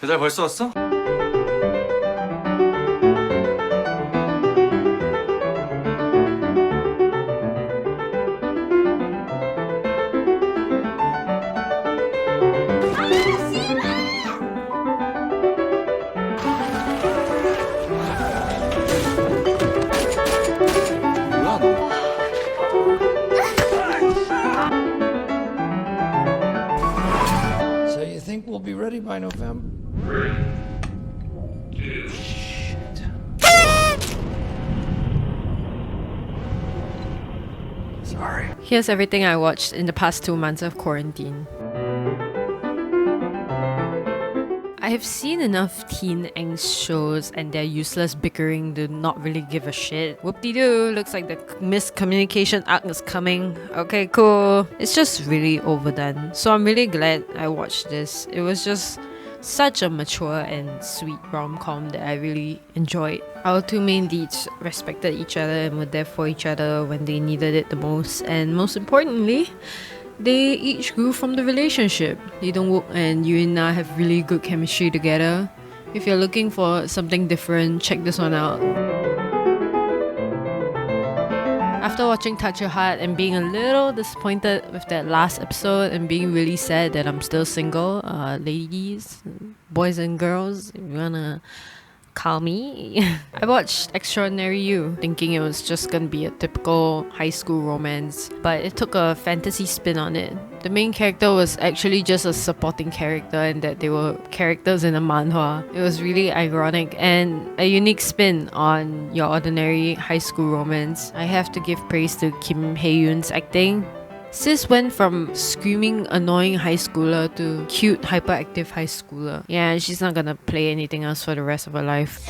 배달 벌써 왔어? 뭐야 너? So you think we'll be ready by November? Sorry. Here's everything I watched in the past 2 months of quarantine. I have seen enough teen angst shows and their useless bickering to not really give a shit. Whoop-de-doo, looks like the miscommunication arc is coming. Okay, cool. It's just really overdone. So I'm really glad I watched this. It was just such a mature and sweet rom-com that I really enjoyed. Our two main leads respected each other and were there for each other when they needed it the most, and most importantly, they each grew from the relationship. Lee Dong-wook and Yoon Na have really good chemistry together. If you're looking for something different, check this one out. After watching Touch Your Heart and being a little disappointed with that last episode and being really sad that I'm still single, ladies, boys and girls, if you wanna call me, I watched Extraordinary You, thinking it was just gonna be a typical high school romance, but it took a fantasy spin on it. The main character was actually just a supporting character and that they were characters in a manhwa. It was really ironic and a unique spin on your ordinary high school romance. I have to give praise to Kim Hae-yoon's acting. Sis went from screaming annoying high schooler to cute hyperactive high schooler. Yeah, she's not gonna play anything else for the rest of her life.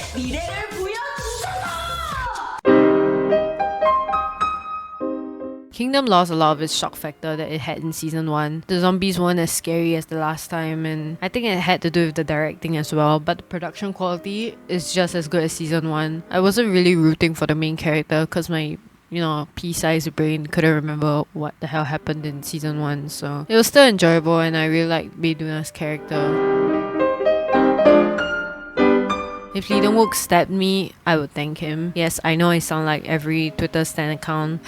Kingdom lost a lot of its shock factor that it had in season 1. The zombies weren't as scary as the last time, and I think it had to do with the directing as well, but the production quality is just as good as season 1. I wasn't really rooting for the main character because my pea-sized brain couldn't remember what the hell happened in season 1, so it was still enjoyable and I really liked Bae Doona's character. If Lee Dong-wook stabbed me, I would thank him. Yes, I know I sound like every Twitter stan account,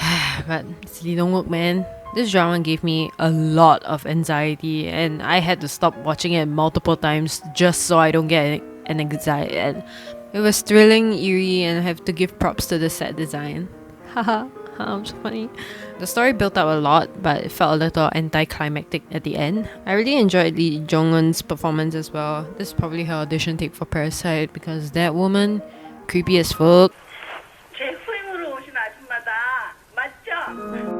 but it's Lee Dong-wook, man. This drama gave me a lot of anxiety and I had to stop watching it multiple times just so I don't get an anxiety. And it was thrilling, eerie, and I have to give props to the set design. Haha, I'm so funny. The story built up a lot, but it felt a little anticlimactic at the end. I really enjoyed Lee Jong-un's performance as well. This is probably her audition tape for Parasite because that woman, creepy as fuck. 제 후임으로 오신 아줌마다. 맞죠?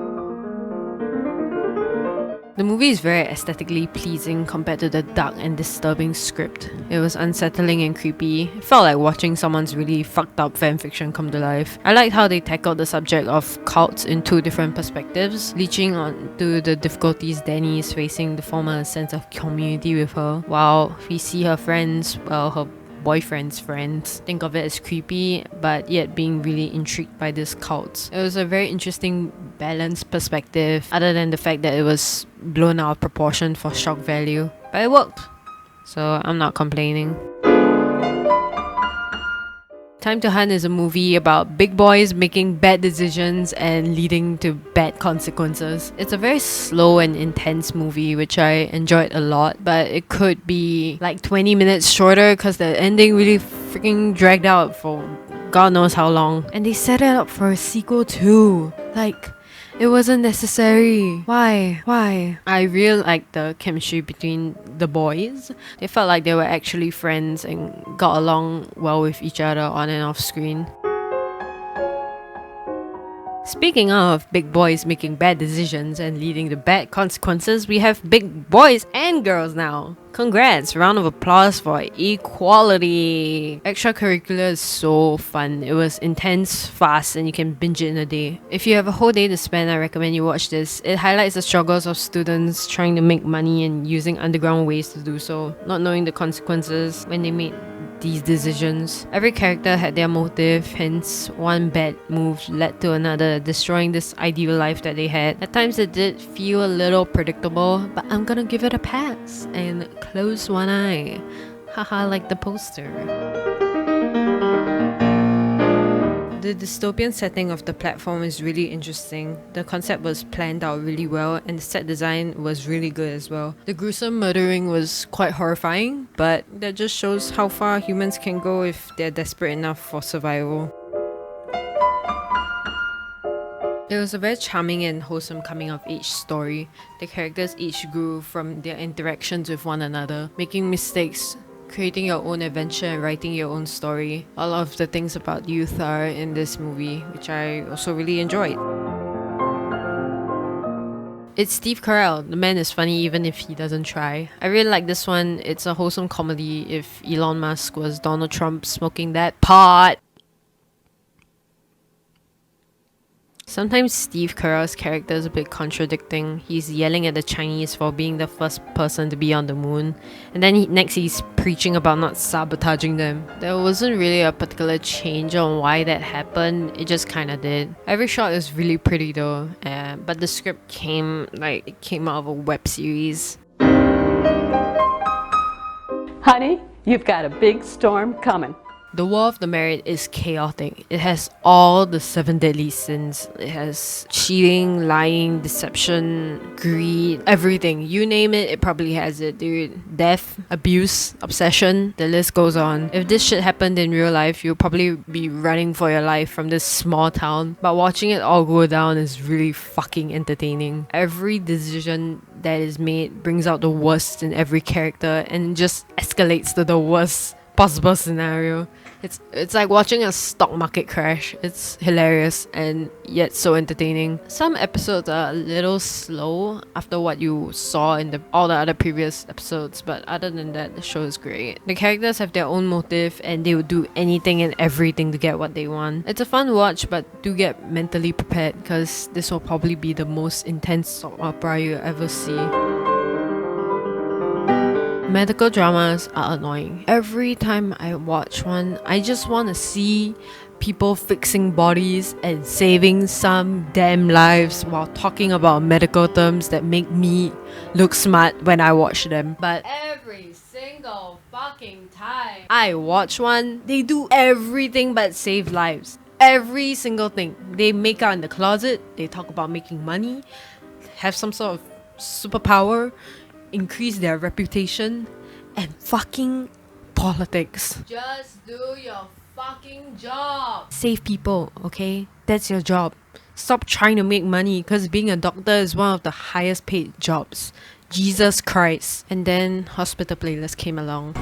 The movie is very aesthetically pleasing compared to the dark and disturbing script. It was unsettling and creepy. It felt like watching someone's really fucked up fanfiction come to life. I liked how they tackled the subject of cults in 2 different perspectives, leeching onto the difficulties Danny is facing to form a sense of community with her, while we see her friends, her boyfriend's friends, think of it as creepy, but yet being really intrigued by this cult. It was a very interesting, balanced perspective, other than the fact that it was blown out of proportion for shock value. But it worked, so I'm not complaining. Time to Hunt is a movie about big boys making bad decisions and leading to bad consequences. It's a very slow and intense movie, which I enjoyed a lot, but it could be like 20 minutes shorter because the ending really freaking dragged out for God knows how long. And they set it up for a sequel too. Like, it wasn't necessary. Why? I really liked the chemistry between the boys. They felt like they were actually friends and got along well with each other on and off screen. Speaking of big boys making bad decisions and leading to bad consequences, we have big boys and girls now. Congrats! Round of applause for equality! Extracurricular is so fun. It was intense, fast, and you can binge it in a day. If you have a whole day to spend, I recommend you watch this. It highlights the struggles of students trying to make money and using underground ways to do so, not knowing the consequences when they made these decisions. Every character had their motive, hence one bad move led to another, destroying this ideal life that they had. At times it did feel a little predictable, but I'm gonna give it a pass and close one eye. Haha, like the poster. The dystopian setting of the platform is really interesting. The concept was planned out really well and the set design was really good as well. The gruesome murdering was quite horrifying, but that just shows how far humans can go if they're desperate enough for survival. It was a very charming and wholesome coming of age story. The characters each grew from their interactions with one another, making mistakes, creating your own adventure and writing your own story. All of the things about youth are in this movie, which I also really enjoyed. It's Steve Carell. The man is funny even if he doesn't try. I really like this one. It's a wholesome comedy if Elon Musk was Donald Trump smoking that pot. Sometimes Steve Carell's character is a bit contradicting. He's yelling at the Chinese for being the first person to be on the moon, and then next he's preaching about not sabotaging them. There wasn't really a particular change on why that happened, it just kinda did. Every shot is really pretty though, but the script came out of a web series. Honey, you've got a big storm coming. The War of the Merit is chaotic. It has all the 7 deadly sins. It has cheating, lying, deception, greed, everything. You name it, it probably has it, dude. Death, abuse, obsession, the list goes on. If this shit happened in real life, you'll probably be running for your life from this small town. But watching it all go down is really fucking entertaining. Every decision that is made brings out the worst in every character and just escalates to the worst possible scenario. It's like watching a stock market crash. It's hilarious and yet so entertaining. Some episodes are a little slow after what you saw in all the other previous episodes, but other than that, the show is great. The characters have their own motive and they will do anything and everything to get what they want. It's a fun watch, but do get mentally prepared because this will probably be the most intense soap opera you ever see. Medical dramas are annoying. Every time I watch one, I just want to see people fixing bodies and saving some damn lives while talking about medical terms that make me look smart when I watch them. But every single fucking time I watch one, they do everything but save lives. Every single thing. They make out in the closet, they talk about making money, have some sort of superpower, increase their reputation, and fucking politics. Just do your fucking job. Save people, okay? That's your job. Stop trying to make money because being a doctor is one of the highest paid jobs. Jesus Christ. And then Hospital Playlist came along.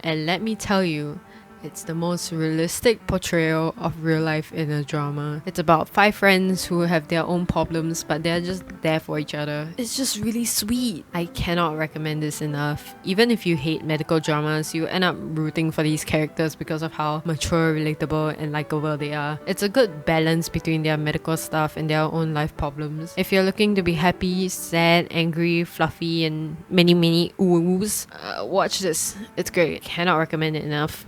And let me tell you, it's the most realistic portrayal of real life in a drama. It's about 5 friends who have their own problems, but they're just there for each other. It's just really sweet. I cannot recommend this enough. Even if you hate medical dramas, you end up rooting for these characters because of how mature, relatable, and likable they are. It's a good balance between their medical stuff and their own life problems. If you're looking to be happy, sad, angry, fluffy, and many oohs, watch this. It's great. Cannot recommend it enough.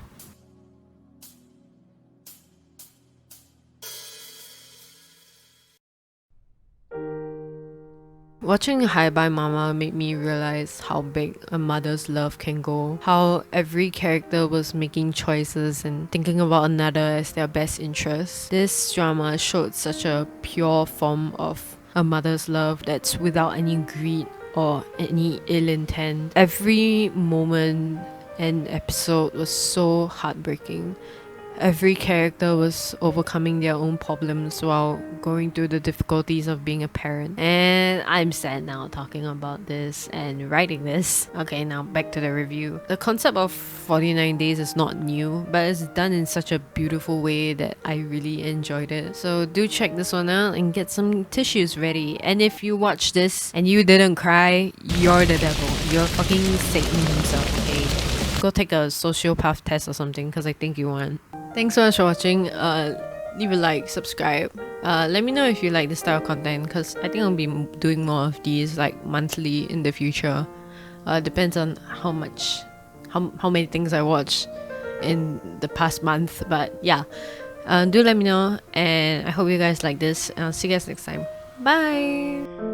Watching Hi Bye Mama made me realize how big a mother's love can go. How every character was making choices and thinking about another as their best interest. This drama showed such a pure form of a mother's love that's without any greed or any ill intent. Every moment and episode was so heartbreaking. Every character was overcoming their own problems while going through the difficulties of being a parent. And I'm sad now talking about this and writing this. Okay, now back to the review. The concept of 49 days is not new, but it's done in such a beautiful way that I really enjoyed it. So do check this one out and get some tissues ready. And if you watch this and you didn't cry, you're the devil. You're fucking Satan himself, okay? Go take a sociopath test or something because I think you want. Thanks so much for watching. Leave a like, subscribe. Let me know if you like this style of content because I think I'll be doing more of these like monthly in the future. Depends on how many things I watch in the past month, but yeah. Do let me know, and I hope you guys like this. And I'll see you guys next time. Bye.